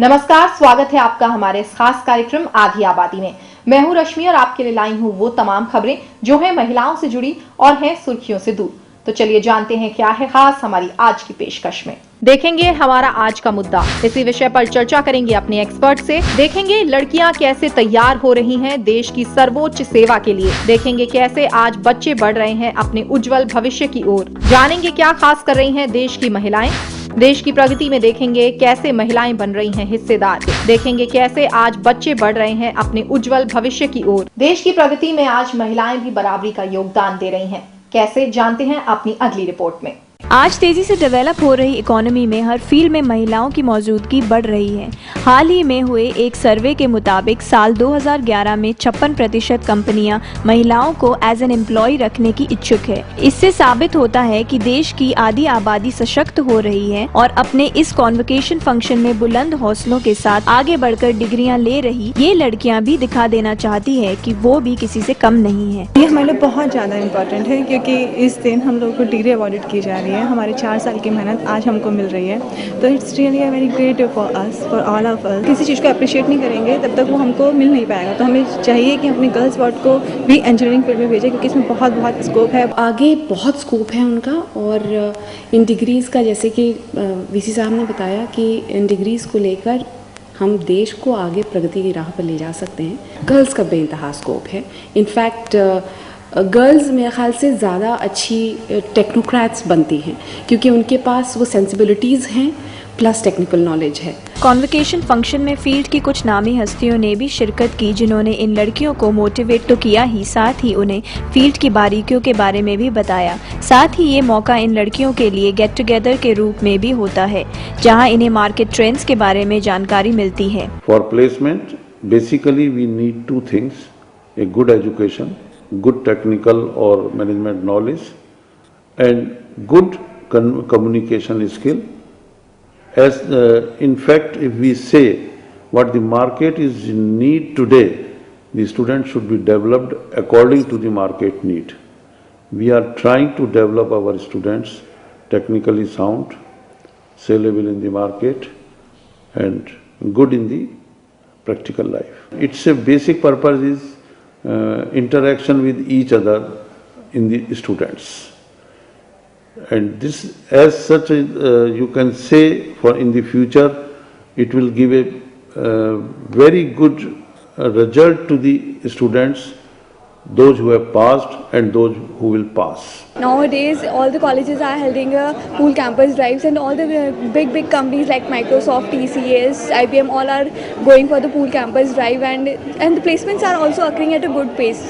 नमस्कार, स्वागत है आपका हमारे इस खास कार्यक्रम आधी आबादी में। मैं हूं रश्मि और आपके लिए लाई हूं वो तमाम खबरें जो हैं महिलाओं से जुड़ी और हैं सुर्खियों से दूर। तो चलिए जानते हैं क्या है खास हमारी आज की पेशकश में। देखेंगे हमारा आज का मुद्दा, इसी विषय पर चर्चा करेंगे अपने एक्सपर्ट से। देखेंगे लड़कियां कैसे तैयार हो रही हैं देश की सर्वोच्च सेवा के लिए। देखेंगे कैसे आज बच्चे बढ़ रहे हैं अपने उज्जवल भविष्य की ओर। जानेंगे क्या खास कर रही हैं देश की महिलाएं। देश की प्रगति में देखेंगे कैसे महिलाएं बन रही हैं हिस्सेदार। देखेंगे कैसे आज बच्चे बढ़ रहे हैं अपने उज्जवल भविष्य की ओर। देश की प्रगति में आज महिलाएं भी बराबरी का योगदान दे रही हैं। कैसे, जानते हैं अपनी अगली रिपोर्ट में। आज तेजी से डेवलप हो रही इकोनॉमी में हर फील्ड में महिलाओं की मौजूदगी बढ़ रही है। हाल ही में हुए एक सर्वे के मुताबिक साल 2011 में 56% कंपनियां महिलाओं को एज एन एम्प्लॉय रखने की इच्छुक है। इससे साबित होता है कि देश की आधी आबादी सशक्त हो रही है और अपने इस कॉन्वोकेशन फंक्शन में बुलंद हौसलों के साथ आगे बढ़कर डिग्रियां ले रही ये लड़कियां भी दिखा देना चाहती है कि वो भी किसी से कम नहीं है। ये हमारे लिए बहुत ज़्यादा इम्पोर्टेंट है क्योंकि इस दिन हम लोगों को डिग्री अवॉर्डेड की जा रही है। हमारे 4 साल की मेहनत आज हमको मिल रही है, तो it's really very great for us, for all of us. किसी चीज़ को अप्रिशिएट नहीं करेंगे तब तक वो हमको मिल नहीं पाएगा। तो हमें चाहिए कि अपने गर्ल्स वर्ड को भी इंजीनियरिंग फील्ड में भेजें क्योंकि इसमें बहुत स्कोप है। आगे बहुत स्कोप है उनका। और इन डिग्रीज़ का, जैसे कि वीसी साहब ने बताया कि इन डिग्रीज़ को लेकर हम देश को आगे प्रगति की राह पर ले जा सकते हैं। गर्ल्स का बेइंतहा स्कोप है। इनफैक्ट गर्ल्स मेरे ख्याल से ज़्यादा अच्छी टेक्नोक्रेट्स बनती हैं क्योंकि उनके पास वो सेंसिबिलिटीज़ हैं प्लस टेक्निकल नॉलेज है। कॉन्वोकेशन फंक्शन में फील्ड की कुछ नामी हस्तियों ने भी शिरकत की जिन्होंने इन लड़कियों को मोटिवेट तो किया ही, साथ ही उन्हें फील्ड की बारीकियों के बारे में भी बताया। साथ ही ये मौका इन लड़कियों के लिए गेट टुगेदर के रूप में भी होता है जहां इन्हें मार्केट ट्रेंड्स के बारे में जानकारी मिलती है। For placement basically we need 2 things, a good education, good technical or management knowledge, and good communication skill. As in fact, if we say what the market is in need today, the students should be developed according to the market need. We are trying to develop our students technically sound, saleable in the market, and good in the practical life. Its a basic purpose is interaction with each other in the students, and this as such you can say for in the future it will give a very good result to the students, those who have passed and those who will pass. Nowadays, all the colleges are holding pool campus drives, and all the big companies like Microsoft, TCS, IBM, all are going for the pool campus drive, and the placements are also occurring at a good pace.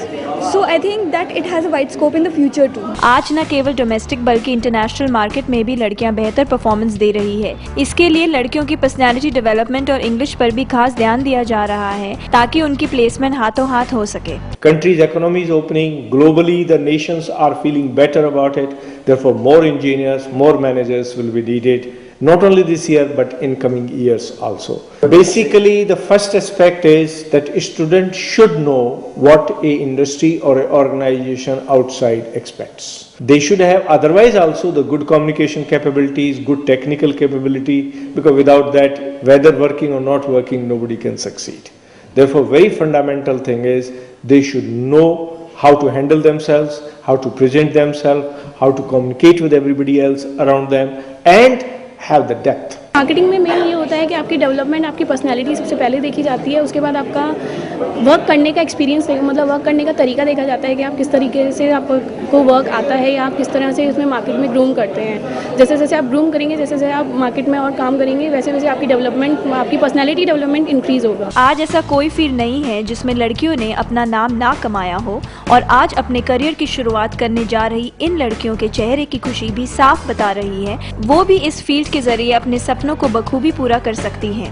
So I think that it has a wide scope in the future too. आज न केवल domestic बल्कि international market में भी लड़कियां बेहतर performance दे रही है। इसके लिए लड़कियों की पर्सनैलिटी डेवलपमेंट और इंग्लिश पर भी खास ध्यान दिया जा रहा है ताकि उनकी प्लेसमेंट हाथों हाथ हो सके। Countries' economy is opening globally. The nations are feeling better about it. Therefore, more engineers, more managers will be needed, not only this year but in coming years also. Basically, the first aspect is that a student should know what a industry or an organization outside expects. They should have otherwise also the good communication capabilities, good technical capability, because without that, whether working or not working, nobody can succeed. Therefore, very fundamental thing is they should know how to handle themselves, how to present themselves, how to communicate with everybody else around them, and have the depth. Marketing में main ये होता है कि आपकी development, आपकी personality सबसे पहले देखी जाती है। उसके बाद आपका वर्क करने का एक्सपीरियंस, मतलब वर्क करने का तरीका देखा जाता है कि आप किस तरीके से आपको वर्क आता है या आप किस तरह से इसमें मार्केट में ग्रूम करते हैं। जैसे जैसे आप ग्रूम करेंगे, जैसे जैसे आप मार्केट में और काम करेंगे, वैसे वैसे आपकी डेवलपमेंट, आपकी पर्सनैलिटी डेवलपमेंट इंक्रीज होगा। आज ऐसा कोई फील्ड नहीं है जिसमें लड़कियों ने अपना नाम ना कमाया हो और आज अपने करियर की शुरुआत करने जा रही इन लड़कियों के चेहरे की खुशी भी साफ बता रही है वो भी इस फील्ड के जरिए अपने सपनों को बखूबी पूरा कर सकती हैं।